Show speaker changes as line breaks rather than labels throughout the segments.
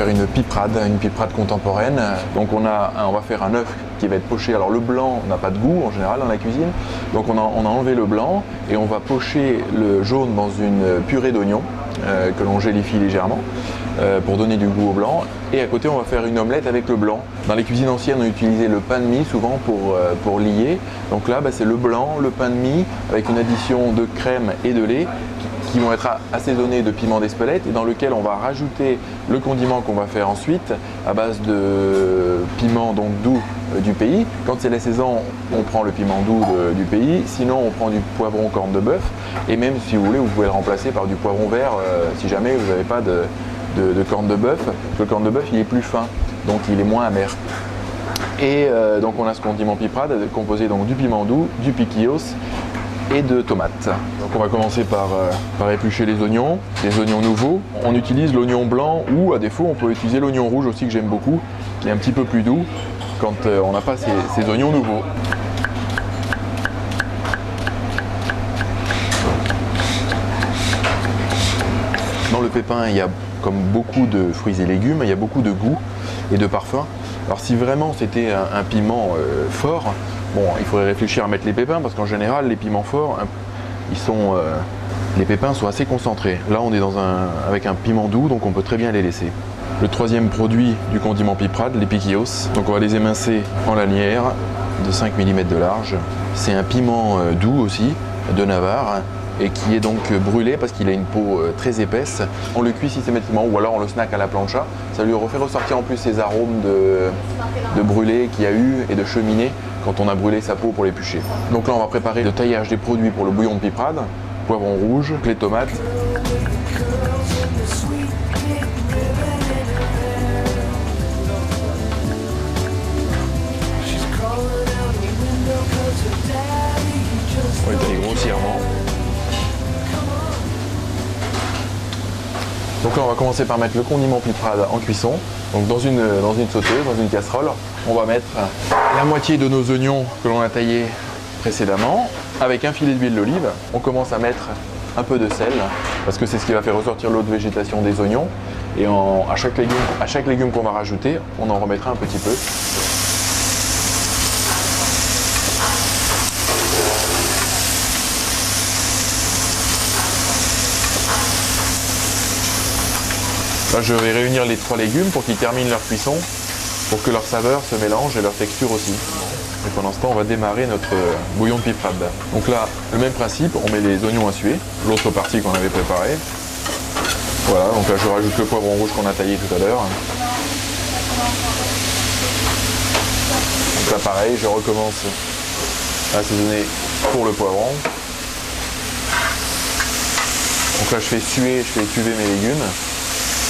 faire une piperade contemporaine. Donc on va faire un œuf qui va être poché. Alors le blanc n'a pas de goût en général dans la cuisine, donc on a enlevé le blanc et on va pocher le jaune dans une purée d'oignons que l'on gélifie légèrement pour donner du goût au blanc. Et à côté on va faire une omelette avec le blanc. Dans les cuisines anciennes on utilisait le pain de mie souvent pour lier. Donc là c'est le blanc, le pain de mie avec une addition de crème et de lait qui vont être assaisonnés de piment d'Espelette et dans lequel on va rajouter le condiment qu'on va faire ensuite à base de piment donc doux du pays. Quand c'est la saison, on prend le piment doux du pays, sinon on prend du poivron corne de bœuf et même si vous voulez, vous pouvez le remplacer par du poivron vert si jamais vous n'avez pas de corne de bœuf. Le corne de bœuf il est plus fin, donc il est moins amer. Et donc on a ce condiment piperade composé donc du piment doux, du piquillos et de tomates. Donc on va commencer par éplucher les oignons nouveaux. On utilise l'oignon blanc ou à défaut on peut utiliser l'oignon rouge aussi que j'aime beaucoup, qui est un petit peu plus doux quand on n'a pas ces oignons nouveaux. Dans le pépin, il y a comme beaucoup de fruits et légumes, il y a beaucoup de goût et de parfum. Alors si vraiment c'était un piment fort, bon, il faudrait réfléchir à mettre les pépins parce qu'en général, les piments forts, les pépins sont assez concentrés. Là, on est avec un piment doux, donc on peut très bien les laisser. Le troisième produit du condiment piperade, les piquillos. Donc on va les émincer en lanières de 5 mm de large. C'est un piment doux aussi, de Navarre, et qui est donc brûlé parce qu'il a une peau très épaisse. On le cuit systématiquement ou alors on le snack à la plancha. Ça lui refait ressortir en plus ces arômes de brûlé qu'il y a eu et de cheminée quand on a brûlé sa peau pour l'éplucher. Donc là on va préparer le taillage des produits pour le bouillon de piperade, poivron rouge, les tomates. On les taille grossièrement. Donc là on va commencer par mettre le condiment piperade en cuisson. Donc dans une sauteuse, dans une casserole, on va mettre la moitié de nos oignons que l'on a taillés précédemment avec un filet d'huile d'olive. On commence à mettre un peu de sel parce que c'est ce qui va faire ressortir l'eau de végétation des oignons. Et à chaque légume qu'on va rajouter, on en remettra un petit peu. Là, je vais réunir les 3 légumes pour qu'ils terminent leur cuisson, pour que leur saveur se mélange et leur texture aussi. Et pendant ce temps, on va démarrer notre bouillon de piperade. Donc là, le même principe, on met les oignons à suer, l'autre partie qu'on avait préparée. Voilà, donc là je rajoute le poivron rouge qu'on a taillé tout à l'heure. Donc là pareil, je recommence à assaisonner pour le poivron. Donc là je fais tuer mes légumes.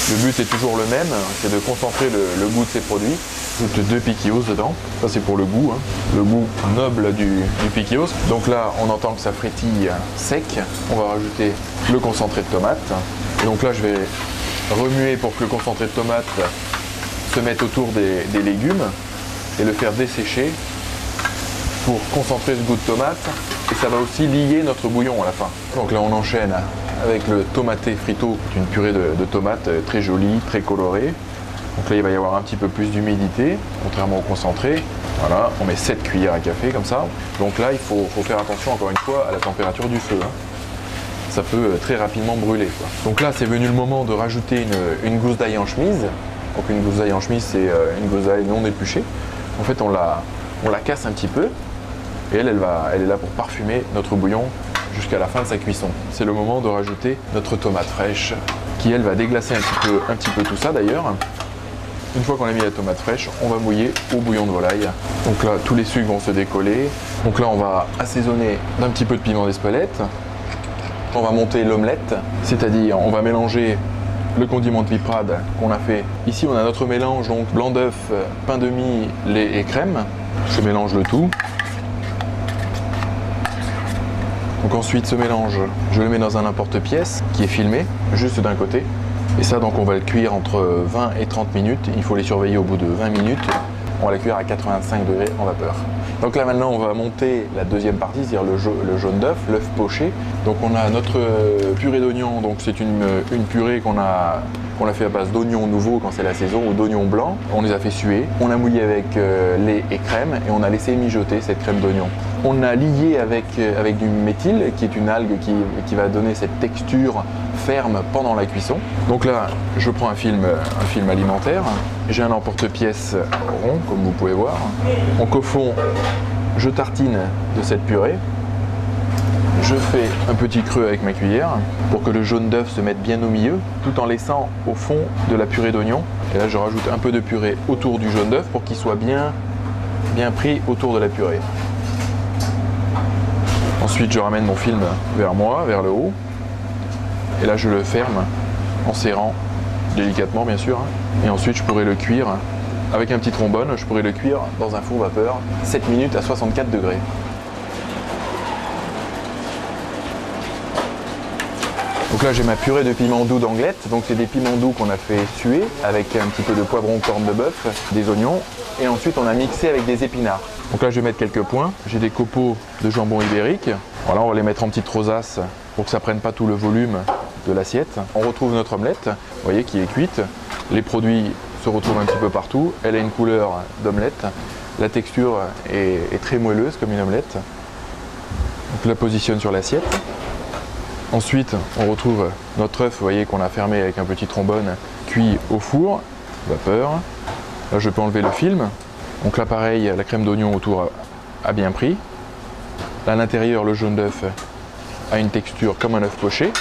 Le but est toujours le même, c'est de concentrer le goût de ces produits. J'ajoute 2 piquillos dedans, ça c'est pour le goût, hein. Le goût noble du piquillos. Donc là on entend que ça frétille sec, on va rajouter le concentré de tomate. Et donc là je vais remuer pour que le concentré de tomate se mette autour des légumes et le faire dessécher pour concentrer ce goût de tomate. Et ça va aussi lier notre bouillon à la fin. Donc là on enchaîne avec le tomaté frito, une purée de tomates très jolie, très colorée. Donc là il va y avoir un petit peu plus d'humidité, contrairement au concentré. Voilà, on met 7 cuillères à café comme ça. Donc là il faut faire attention encore une fois à la température du feu, hein. Ça peut très rapidement brûler, quoi. Donc là c'est venu le moment de rajouter une gousse d'ail en chemise. Donc une gousse d'ail en chemise c'est une gousse d'ail non épluchée. En fait on la casse un petit peu et elle est là pour parfumer notre bouillon jusqu'à la fin de sa cuisson. C'est le moment de rajouter notre tomate fraîche qui elle va déglacer un petit peu tout ça d'ailleurs. Une fois qu'on a mis la tomate fraîche, on va mouiller au bouillon de volaille. Donc là tous les sucres vont se décoller. Donc là on va assaisonner d'un petit peu de piment d'Espelette. On va monter l'omelette, c'est-à-dire on va mélanger le condiment de piperade qu'on a fait. Ici on a notre mélange, donc blanc d'œuf, pain de mie, lait et crème. Je mélange le tout. Donc ensuite ce mélange, je le mets dans un emporte-pièce qui est filmé, juste d'un côté. Et ça donc on va le cuire entre 20 et 30 minutes. Il faut les surveiller au bout de 20 minutes. On va le cuire à 85 degrés en vapeur. Donc là maintenant on va monter la deuxième partie, c'est-à-dire le jaune d'œuf, l'œuf poché. Donc on a notre purée d'oignons, donc c'est une purée qu'on a fait à base d'oignons nouveaux quand c'est la saison ou d'oignons blancs. On les a fait suer, on a mouillé avec lait et crème et on a laissé mijoter cette crème d'oignon. On a lié avec du méthyle qui est une algue qui va donner cette texture ferme pendant la cuisson. Donc là je prends un film alimentaire, j'ai un emporte-pièce rond comme vous pouvez voir. Donc au fond je tartine de cette purée. Je fais un petit creux avec ma cuillère pour que le jaune d'œuf se mette bien au milieu, tout en laissant au fond de la purée d'oignon. Et là, je rajoute un peu de purée autour du jaune d'œuf pour qu'il soit bien pris autour de la purée. Ensuite, je ramène mon film vers moi, vers le haut. Et là, je le ferme en serrant délicatement, bien sûr. Et ensuite, je pourrais le cuire avec un petit trombone. Je pourrais le cuire dans un four vapeur 7 minutes à 64 degrés. Donc là j'ai ma purée de piment doux d'Anglette, donc c'est des piments doux qu'on a fait suer avec un petit peu de poivron corne de bœuf, des oignons et ensuite on a mixé avec des épinards. Donc là je vais mettre quelques points, j'ai des copeaux de jambon ibérique, voilà on va les mettre en petites rosaces pour que ça prenne pas tout le volume de l'assiette. On retrouve notre omelette, vous voyez qui est cuite, les produits se retrouvent un petit peu partout, elle a une couleur d'omelette, la texture est très moelleuse comme une omelette. Donc je la positionne sur l'assiette. Ensuite, on retrouve notre œuf, vous voyez, qu'on a fermé avec un petit trombone, cuit au four, vapeur. Là, je peux enlever le film. Donc là, pareil, la crème d'oignon autour a bien pris. Là, à l'intérieur, le jaune d'œuf a une texture comme un œuf poché.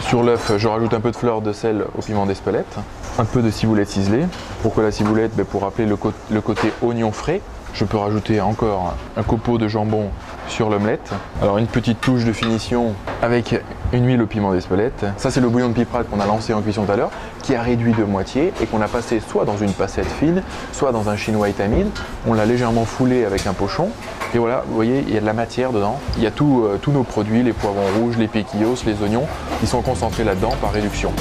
Sur l'œuf, je rajoute un peu de fleur de sel au piment d'Espelette, un peu de ciboulette ciselée. Pourquoi la ciboulette? Pour rappeler le côté oignon frais. Je peux rajouter encore un copeau de jambon sur l'omelette. Alors une petite touche de finition avec une huile au piment d'Espelette. Ça c'est le bouillon de piperade qu'on a lancé en cuisson tout à l'heure, qui a réduit de moitié et qu'on a passé soit dans une passette fine, soit dans un chinois étamine. On l'a légèrement foulé avec un pochon. Et voilà, vous voyez, il y a de la matière dedans. Il y a tous nos produits, les poivrons rouges, les piquillos, les oignons, qui sont concentrés là-dedans par réduction.